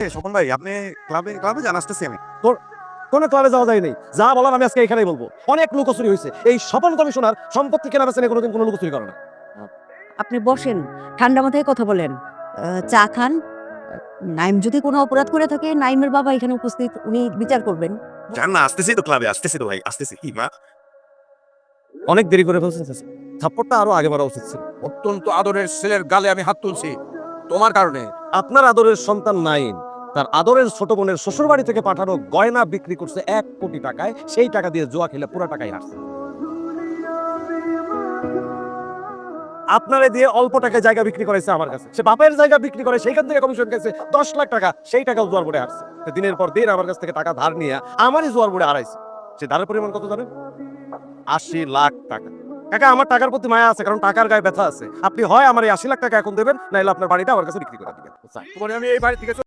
স্বপন ভাই, আপনি ক্লাবে ক্লাবে যান, আসতেছি আমি। তোর কোনো ক্লাবে যাওয়া যায় নাই, যা বলার আমি আজকে এখানেই বলবো। অনেক লুকোচুরি হয়েছে, এই স্বপন কমিশনার সম্পত্তি কেনা বেচা নিয়ে কোনোদিন কোনো লুকোচুরি করে না। আপনি বসেন, ঠান্ডা মাথায় কথা বলেন, চা খান। নাইম যদি কোনো অপরাধ করে থাকে, নাইমের বাবা এখানে উপস্থিত, উনি বিচার করবেন। যান না, আসতেছি তো ক্লাবে, আসতেছি তো ভাই, আসতেছি। কি মা? অনেক দেরি করে ফেলছেন চাচা। থাপ্পড়টা আরো আগে মারা উচিত ছিল। অত্যন্ত আদরের ছেলের গালে আমি হাত তুলছি তোমার কারণে। আপনার আদরের সন্তান নাইম তার আদরের ছোট বোনের শ্বশুর বাড়ি থেকে পাঠানো গয়না বিক্রি করছে 1 কোটি টাকায়, সেই টাকা দিয়ে জুয়া খেলে পুরো টাকাই হারছে। আপনারে দিয়ে অল্প টাকায় জায়গা বিক্রি করেছে আমার কাছে, সে বাপের জায়গা বিক্রি করে সেইখান থেকে কমিশন গেছে 10 লাখ টাকা, সেই টাকাও জোয়ার বোর্ডে হারছে। তো দিনের পর দিন আমার কাছ থেকে টাকা ধার নিয়ে আমারই জোয়ার বোর্ডে হারাইছে। সে ধারের পরিমাণ কত জানেন? 80 লাখ টাকা। কাকা, আমার টাকার প্রতি মায়া আছে, কারণ টাকার গায়ে ব্যথা আছে। আপনি হয় আমার এই 80 লাখ টাকা এখন দেবেন, নাইলে আপনার বাড়িটা আমার কাছে বিক্রি করে দিবেন। তোমার আমি এই বাড়ি থেকে